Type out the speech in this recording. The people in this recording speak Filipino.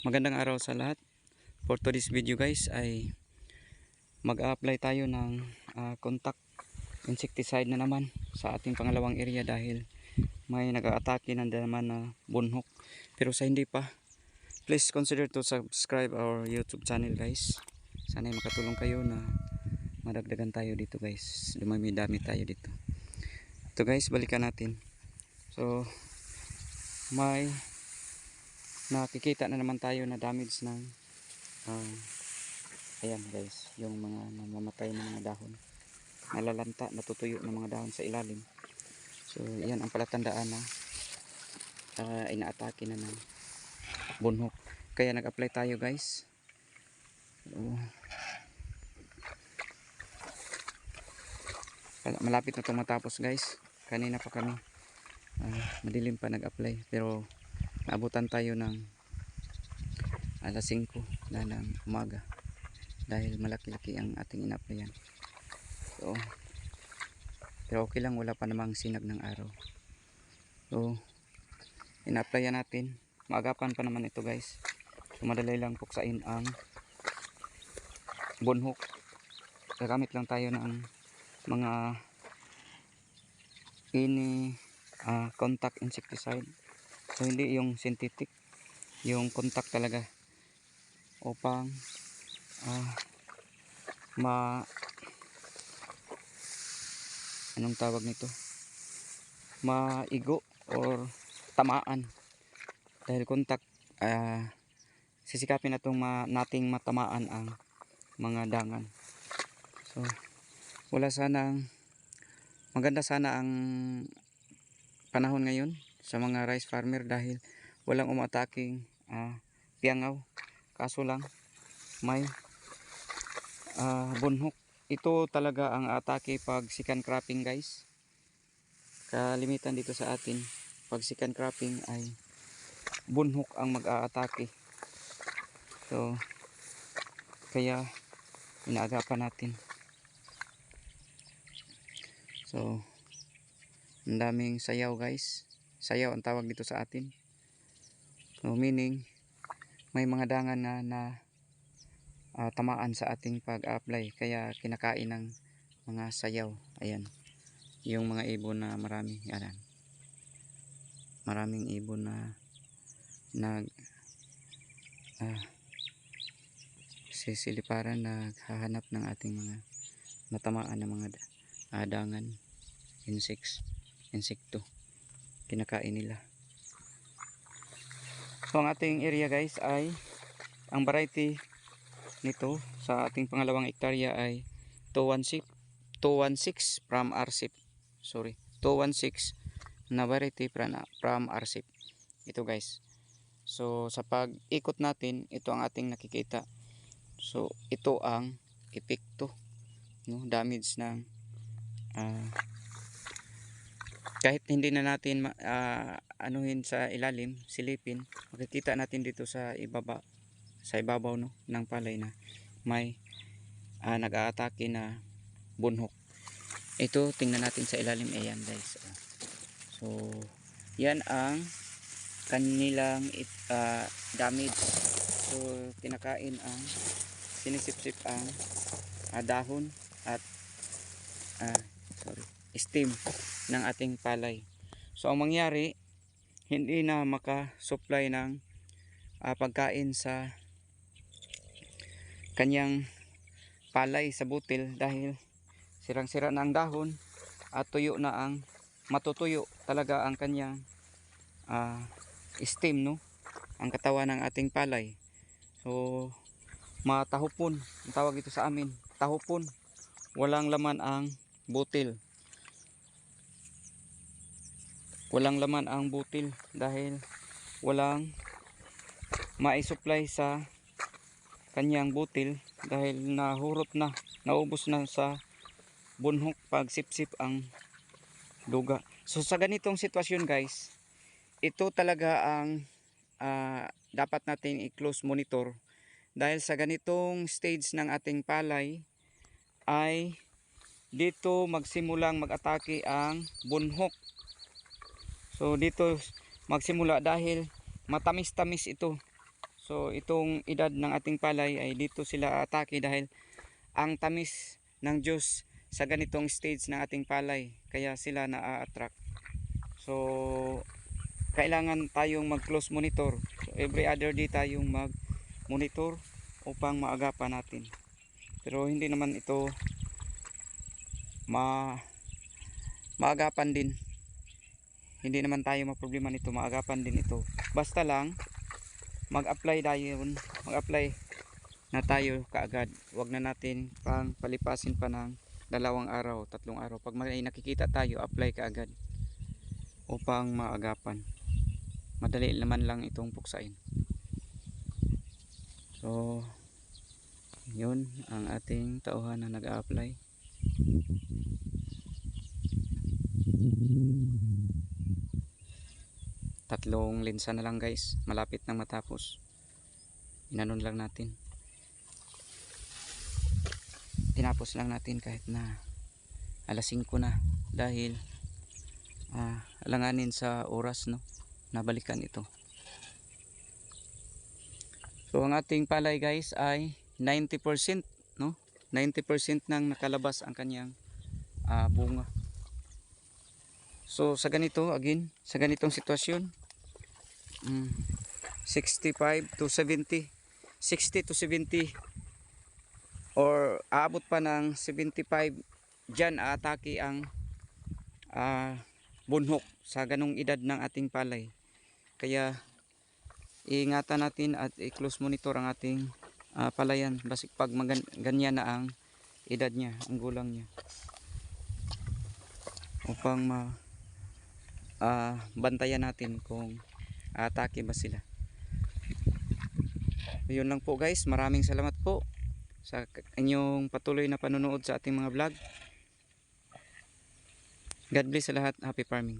Magandang araw sa lahat. For today's video guys ay mag-a-apply tayo ng contact insecticide na naman sa ating pangalawang area dahil may nag-aatake na naman na bunhok. Pero sa hindi pa, please consider to subscribe our YouTube channel guys. Sana makatulong kayo na madagdagan tayo dito guys. Dumami-dami tayo dito. Ito guys, balikan natin. So may nakikita na naman tayo na damage ng ayan guys, yung mga namamatay ng mga dahon, nalalanta, natutuyo ng mga dahon sa ilalim. So yan ang palatandaan na inaatake na ng bunhok. Kaya nag-apply tayo guys. Malapit na itong matapos guys. Kanina pa kami madilim pa nag-apply, pero naabutan tayo ng alas 5 na ng umaga dahil malaki-laki ang ating ina-applyan. So, pero okay lang, wala pa namang sinag ng araw. So ina-applyan natin, maagapan pa naman ito guys. So madali lang puksain ang bunhok. Gagamit lang tayo ng mga contact insecticide. So hindi yung synthetic, yung contact talaga, upang anong tawag nito, maigo or tamaan. Dahil contact, sisikapin nating matamaan ang mga dangan. So maganda sana ang panahon ngayon sa mga rice farmer dahil walang umataking piangaw. Kaso lang may bunhok. Ito talaga ang atake pag second cropping guys. Kalimitan dito sa atin pag second cropping ay bunhok ang mag-aatake. So kaya inaagapan natin. So ang daming sayaw guys. Sayaw ang tawag dito sa atin. So meaning may mga dangan na tamaan sa ating pag-apply, kaya kinakain ng mga sayaw. Ayan, yung mga ibon na marami. Ayan, maraming ibon na sisiliparan, naghahanap ng ating mga natamaan ng mga dangan, insekto, kinakain nila. So ang ating area guys ay, ang variety nito sa ating pangalawang hektarya ay 216 from RCEP. 216 na variety from RCEP. Ito guys. So sa pag-ikot natin, ito ang ating nakikita. So ito ang epekto, no, damage ng kahit hindi na natin anuhin sa ilalim, silipin, makikita natin dito sa ibabaw no, ng palay na may nag-aatake na bunhok. Ito, tingnan natin sa ilalim. Ayan guys. So yan ang kanilang damage. So kinakain ang, sinisipsip ang dahon at stem ng ating palay. So ang mangyari, hindi na maka-supply ng pagkain sa kanyang palay sa butil dahil sirang-sira na ang dahon at tuyo na matutuyo talaga ang kanyang stem, no, ang katawan ng ating palay. So matahupon ang tawag ito sa amin, tahupon, walang laman ang butil. Walang laman ang butil dahil walang mai-supply sa kanyang butil dahil nahurot na, naubos na sa bunhok pag sipsip ang duga. So sa ganitong sitwasyon guys, ito talaga ang dapat natin i-close monitor dahil sa ganitong stage ng ating palay ay dito magsimulang mag-atake ang bunhok. So dito magsimula dahil matamis-tamis ito. So itong edad ng ating palay ay dito sila atake dahil ang tamis ng juice sa ganitong stage ng ating palay kaya sila na-attract. So kailangan tayong mag close monitor. So, every other day tayong mag monitor upang maagapan natin. Pero hindi naman ito maagapan din. Hindi naman tayo maproblema nito, maagapan din ito. Basta lang mag-apply na tayo kaagad. Huwag na natin pang palipasin pa ng 2 araw, 3 araw. Pag may nakikita tayo, apply kaagad upang maagapan. Madali naman lang itong puksain. So yun ang ating tauhan na nag-a-apply. Tatlong lensa na lang guys, malapit nang matapos. Inanon lang natin, tinapos lang natin kahit na alas 5 na dahil alanganin sa oras, no, nabalikan ito. So ang ating palay guys ay 90%, no, 90% nang nakalabas ang kanyang bunga. So sa ganito, again, sa ganitong sitwasyon, 65 to 70, 60 to 70 or aabot pa ng 75 dyan aatake ang bunhok sa ganong edad ng ating palay. Kaya iingatan natin at i-close monitor ang ating palayan basic pag ganyan na ang edad niya, ang gulang niya, upang bantayan natin kung atake ba sila. Yun lang po guys, maraming salamat po sa inyong patuloy na panonood sa ating mga vlog. God bless sa lahat. Happy farming.